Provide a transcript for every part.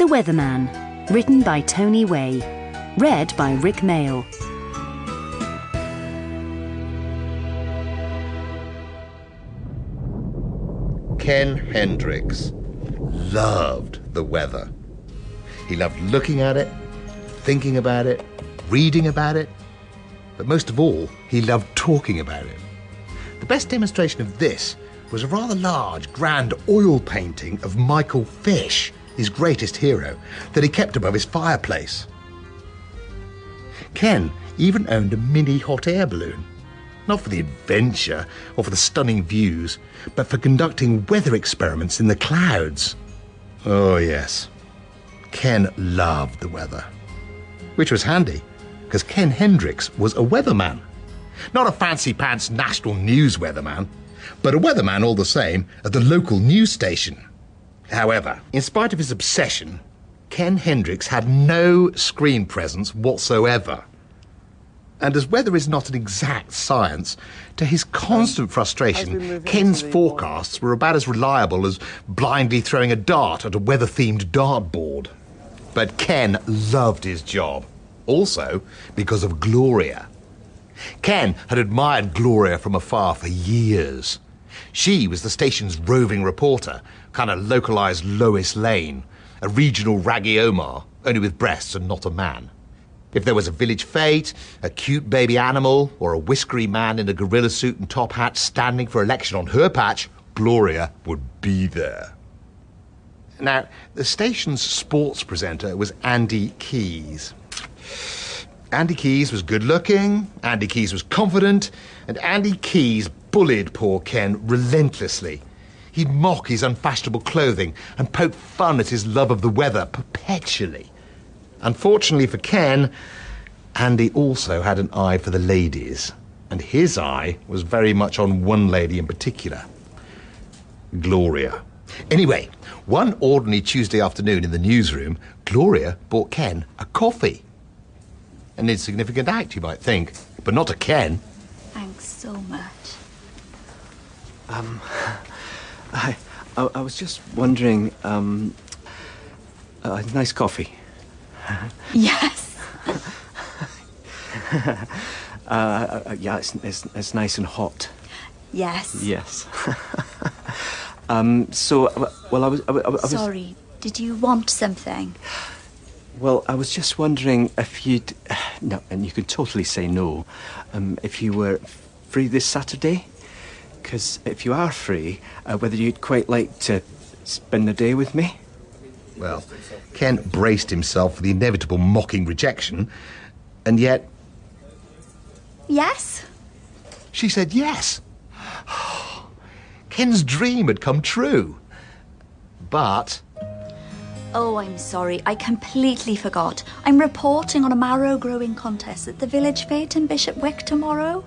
The Weatherman, written by Tony Way, read by Rick Mail. Ken Hendricks loved the weather. He loved looking at it, thinking about it, reading about it, but most of all, he loved talking about it. The best demonstration of this was a rather large, grand oil painting of Michael Fish, his greatest hero, that he kept above his fireplace. Ken even owned a mini hot air balloon, not for the adventure or for the stunning views, but for conducting weather experiments in the clouds. Oh yes, Ken loved the weather, which was handy, because Ken Hendricks was a weatherman. Not a fancy-pants national news weatherman, but a weatherman all the same at the local news station. However, in spite of his obsession, Ken Hendricks had no screen presence whatsoever. And as weather is not an exact science, to his constant frustration, Ken's forecasts were about as reliable as blindly throwing a dart at a weather-themed dartboard. But Ken loved his job, also because of Gloria. Ken had admired Gloria from afar for years. She was the station's roving reporter, kind of localised Lois Lane, a regional Raggy Omar, only with breasts and not a man. If there was a village fete, a cute baby animal, or a whiskery man in a gorilla suit and top hat standing for election on her patch, Gloria would be there. Now, the station's sports presenter was Andy Keyes. Andy Keyes was good-looking, Andy Keyes was confident, and Andy Keyes bullied poor Ken relentlessly. He'd mock his unfashionable clothing and poke fun at his love of the weather perpetually. Unfortunately for Ken, Andy also had an eye for the ladies, and his eye was very much on one lady in particular, Gloria. Anyway, one ordinary Tuesday afternoon in the newsroom, Gloria bought Ken a coffee. An insignificant act, you might think, but not to Ken. Thanks so much. I was just wondering, nice coffee. Yes. Yeah, it's nice and hot. Yes. Yes. I was... Sorry, did you want something? Well, I was just wondering if you'd... No, and you can totally say no. If you were free this Saturday? Because if you are free, whether you'd quite like to spend the day with me? Well, Ken braced himself for the inevitable mocking rejection, and yet... Yes? She said yes. Ken's dream had come true. But... Oh, I'm sorry. I completely forgot. I'm reporting on a marrow growing contest at the village fete in Bishopwick tomorrow.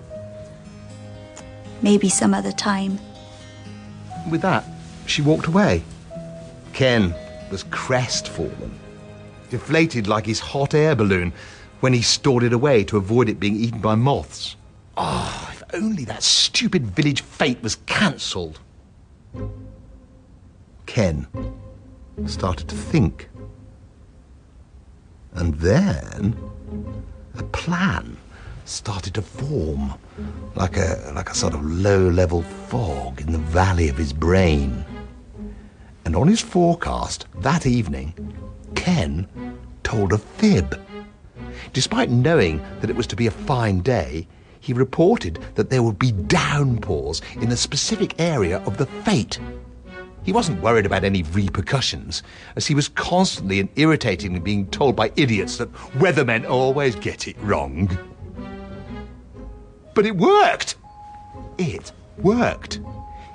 Maybe some other time. With that, she walked away. Ken was crestfallen, deflated like his hot air balloon when he stored it away to avoid it being eaten by moths. Oh, if only that stupid village fete was cancelled. Ken started to think. And then a plan started to form, like a sort of low-level fog in the valley of his brain. And on his forecast that evening, Ken told a fib. Despite knowing that it was to be a fine day, he reported that there would be downpours in a specific area of the fete. He wasn't worried about any repercussions, as he was constantly and irritatingly being told by idiots that weathermen always get it wrong. But it worked! It worked.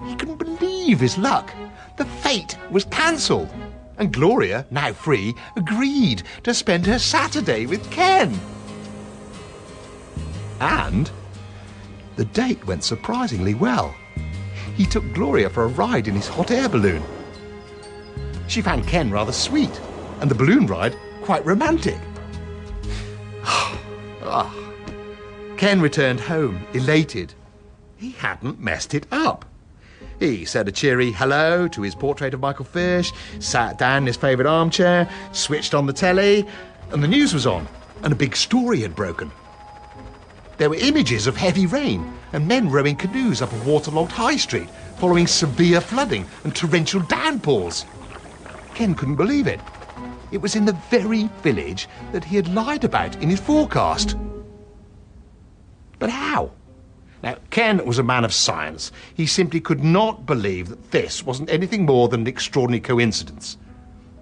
He couldn't believe his luck. The fete was cancelled, and Gloria, now free, agreed to spend her Saturday with Ken. And the date went surprisingly well. He took Gloria for a ride in his hot air balloon. She found Ken rather sweet, and the balloon ride quite romantic. Ken returned home, elated. He hadn't messed it up. He said a cheery hello to his portrait of Michael Fish, sat down in his favourite armchair, switched on the telly, and the news was on, and a big story had broken. There were images of heavy rain and men rowing canoes up a waterlogged high street following severe flooding and torrential downpours. Ken couldn't believe it. It was in the very village that he had lied about in his forecast. But how? Now, Ken was a man of science. He simply could not believe that this wasn't anything more than an extraordinary coincidence.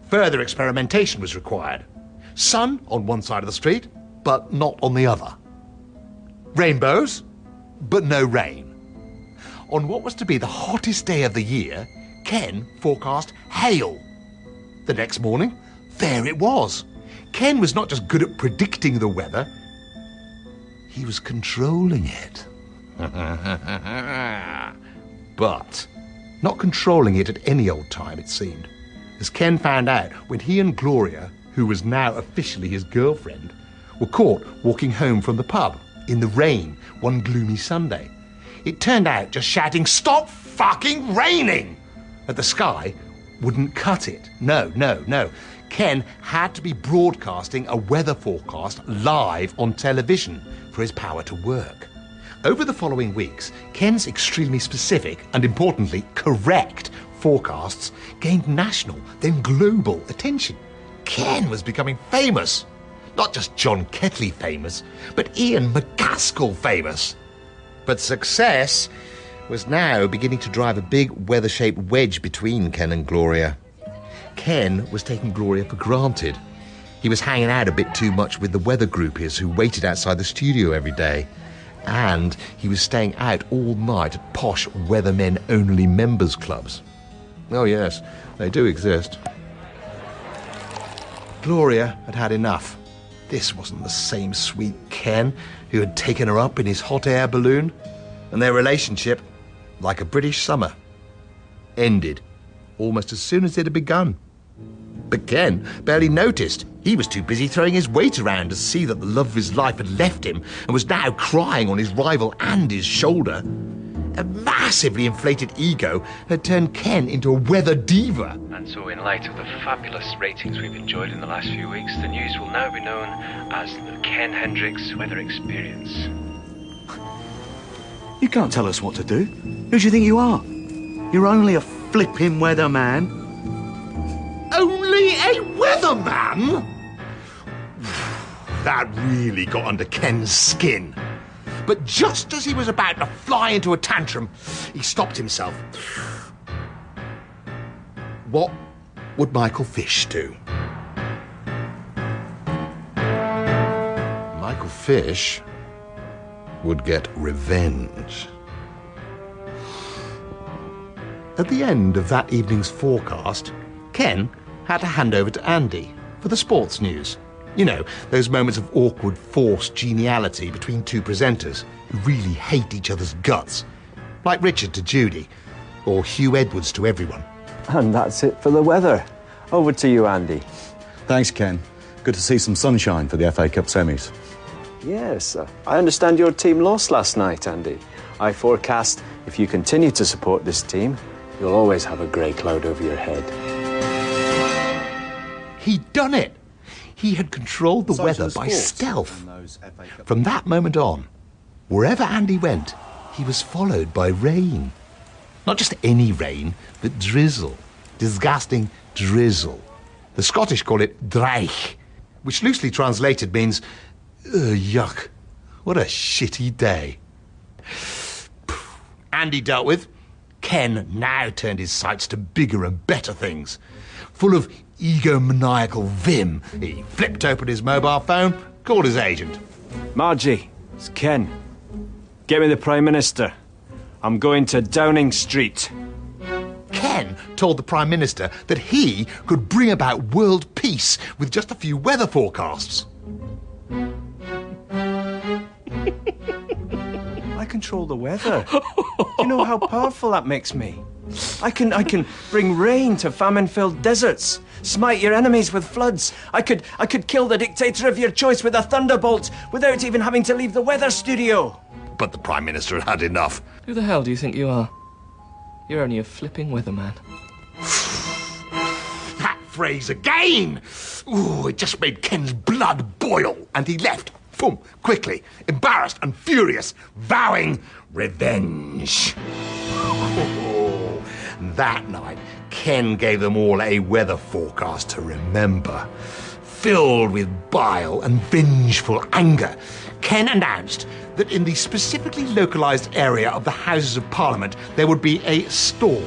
Further experimentation was required. Sun on one side of the street, but not on the other. Rainbows, but no rain. On what was to be the hottest day of the year, Ken forecast hail. The next morning, there it was. Ken was not just good at predicting the weather, he was controlling it. But not controlling it at any old time, it seemed. As Ken found out when he and Gloria, who was now officially his girlfriend, were caught walking home from the pub in the rain one gloomy Sunday. It turned out just shouting, "Stop fucking raining!" at the sky wouldn't cut it. No. Ken had to be broadcasting a weather forecast live on television for his power to work. Over the following weeks, Ken's extremely specific and, importantly, correct forecasts gained national, then global attention. Ken was becoming famous. Not just John Ketley famous, but Ian McCaskill famous. But success was now beginning to drive a big weather-shaped wedge between Ken and Gloria. Ken was taking Gloria for granted. He was hanging out a bit too much with the weather groupies who waited outside the studio every day. And he was staying out all night at posh Weathermen-only members' clubs. Oh yes, they do exist. Gloria had had enough. This wasn't the same sweet Ken who had taken her up in his hot air balloon. And their relationship, like a British summer, ended almost as soon as it had begun. But Ken barely noticed. He was too busy throwing his weight around to see that the love of his life had left him and was now crying on his rival Andy's shoulder. A massively inflated ego had turned Ken into a weather diva. And so in light of the fabulous ratings we've enjoyed in the last few weeks, the news will now be known as the Ken Hendricks Weather Experience. You can't tell us what to do. Who do you think you are? You're only a flipping weatherman. Only a weatherman? That really got under Ken's skin. But just as he was about to fly into a tantrum, he stopped himself. What would Michael Fish do? Michael Fish would get revenge. At the end of that evening's forecast, Ken had to hand over to Andy for the sports news. You know, those moments of awkward, forced geniality between two presenters who really hate each other's guts. Like Richard to Judy, or Hugh Edwards to everyone. And that's it for the weather. Over to you, Andy. Thanks, Ken. Good to see some sunshine for the FA Cup semis. Yes, I understand your team lost last night, Andy. I forecast if you continue to support this team, you'll always have a grey cloud over your head. He'd done it. He had controlled the weather by stealth. From that moment on, wherever Andy went, he was followed by rain. Not just any rain, but drizzle. Disgusting drizzle. The Scottish call it dreich, which loosely translated means, yuck, what a shitty day. Andy dealt with. Ken now turned his sights to bigger and better things. Full of egomaniacal vim, he flipped open his mobile phone, called his agent. Margie, it's Ken. Get me the Prime Minister. I'm going to Downing Street. Ken told the Prime Minister that he could bring about world peace with just a few weather forecasts. I control the weather. Do you know how powerful that makes me? I can bring rain to famine-filled deserts, smite your enemies with floods. I could kill the dictator of your choice with a thunderbolt without even having to leave the weather studio. But the Prime Minister had had enough. Who the hell do you think you are? You're only a flipping weatherman. That phrase again! Ooh, it just made Ken's blood boil, and he left, boom, quickly, embarrassed and furious, vowing revenge. Oh, that night, Ken gave them all a weather forecast to remember. Filled with bile and vengeful anger, Ken announced that in the specifically localised area of the Houses of Parliament there would be a storm.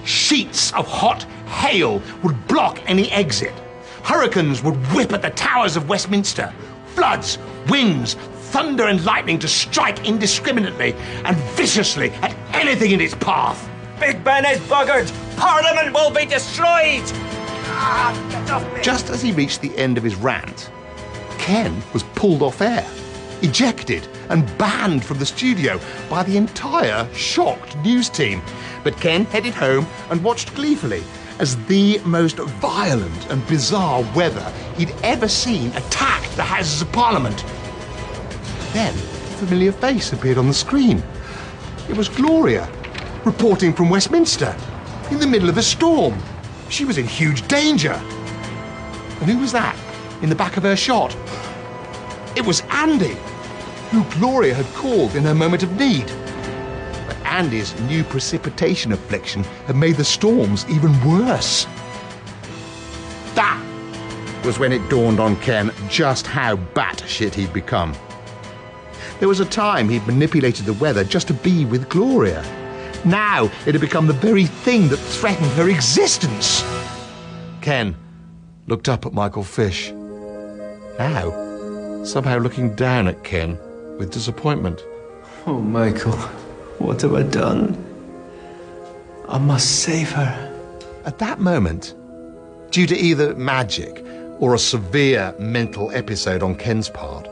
Sheets of hot hail would block any exit. Hurricanes would whip at the towers of Westminster. Floods, winds, thunder and lightning to strike indiscriminately and viciously at anything in its path. Big Ben is buggered! Parliament will be destroyed! Get off me! Just as he reached the end of his rant, Ken was pulled off air, ejected and banned from the studio by the entire shocked news team. But Ken headed home and watched gleefully as the most violent and bizarre weather he'd ever seen attacked the Houses of Parliament. Then a familiar face appeared on the screen. It was Gloria, reporting from Westminster, in the middle of a storm. She was in huge danger. And who was that in the back of her shot? It was Andy, who Gloria had called in her moment of need. But Andy's new precipitation affliction had made the storms even worse. That was when it dawned on Ken just how batshit he'd become. There was a time he'd manipulated the weather just to be with Gloria. Now it had become the very thing that threatened her existence. Ken looked up at Michael Fish. Now, somehow looking down at Ken with disappointment. Oh, Michael, what have I done? I must save her. At that moment, due to either magic or a severe mental episode on Ken's part,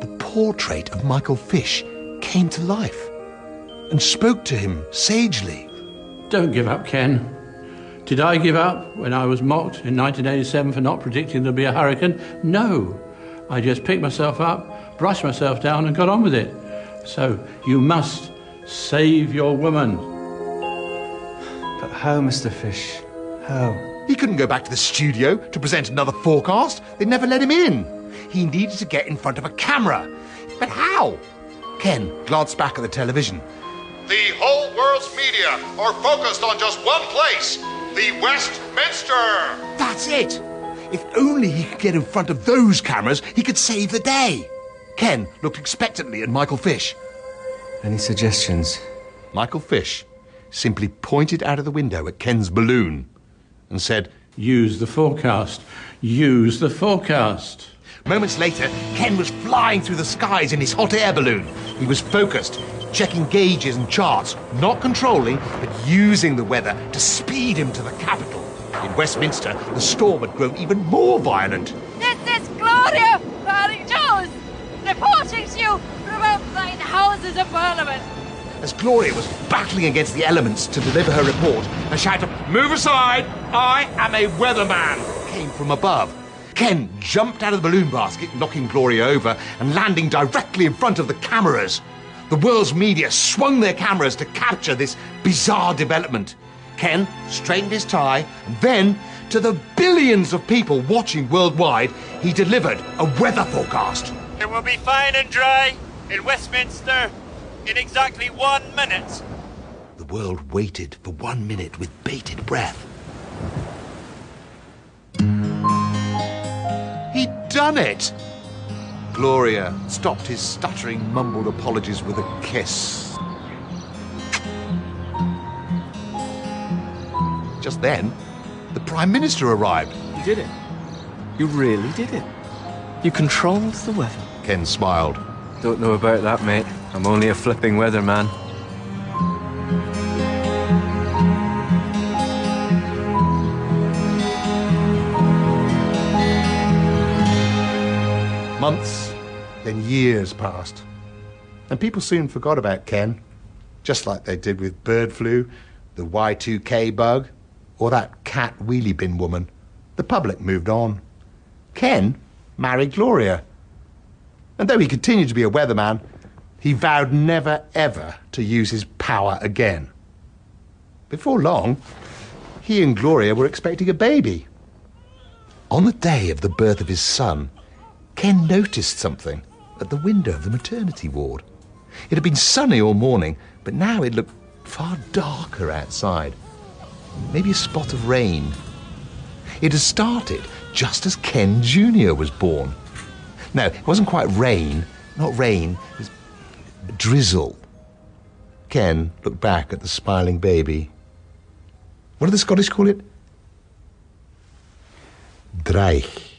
the portrait of Michael Fish came to life and spoke to him sagely. Don't give up, Ken. Did I give up when I was mocked in 1987 for not predicting there'd be a hurricane? No. I just picked myself up, brushed myself down and got on with it. So you must save your woman. But how, Mr. Fish? How? He couldn't go back to the studio to present another forecast. They'd never let him in. He needed to get in front of a camera. But how? Ken glanced back at the television. The whole world's media are focused on just one place, the Westminster. That's it. If only he could get in front of those cameras, he could save the day. Ken looked expectantly at Michael Fish. Any suggestions? Michael Fish simply pointed out of the window at Ken's balloon and said, Use the forecast. Use the forecast. Moments later, Ken was flying through the skies in his hot air balloon. He was focused, checking gauges and charts, not controlling, but using the weather to speed him to the capital. In Westminster, the storm had grown even more violent. This is Gloria Barry-Jones, reporting to you from outside the Houses of Parliament. As Gloria was battling against the elements to deliver her report, a shout of, "Move aside! I am a weatherman!" came from above. Ken jumped out of the balloon basket, knocking Gloria over and landing directly in front of the cameras. The world's media swung their cameras to capture this bizarre development. Ken straightened his tie, and then, to the billions of people watching worldwide, he delivered a weather forecast. It will be fine and dry in Westminster in exactly 1 minute. The world waited for 1 minute with bated breath. He'd done it! Gloria stopped his stuttering, mumbled apologies with a kiss. Just then, the Prime Minister arrived. You did it. You really did it. You controlled the weather. Ken smiled. Don't know about that, mate. I'm only a flipping weatherman. Months, then years passed. And people soon forgot about Ken, just like they did with bird flu, the Y2K bug, or that cat wheelie bin woman. The public moved on. Ken married Gloria. And though he continued to be a weatherman, he vowed never, ever to use his power again. Before long, he and Gloria were expecting a baby. On the day of the birth of his son, Ken noticed something at the window of the maternity ward. It had been sunny all morning, but now it looked far darker outside. Maybe a spot of rain. It had started just as Ken Jr. was born. No, it wasn't quite rain. Not rain. It was drizzle. Ken looked back at the smiling baby. What do the Scottish call it? Dreich.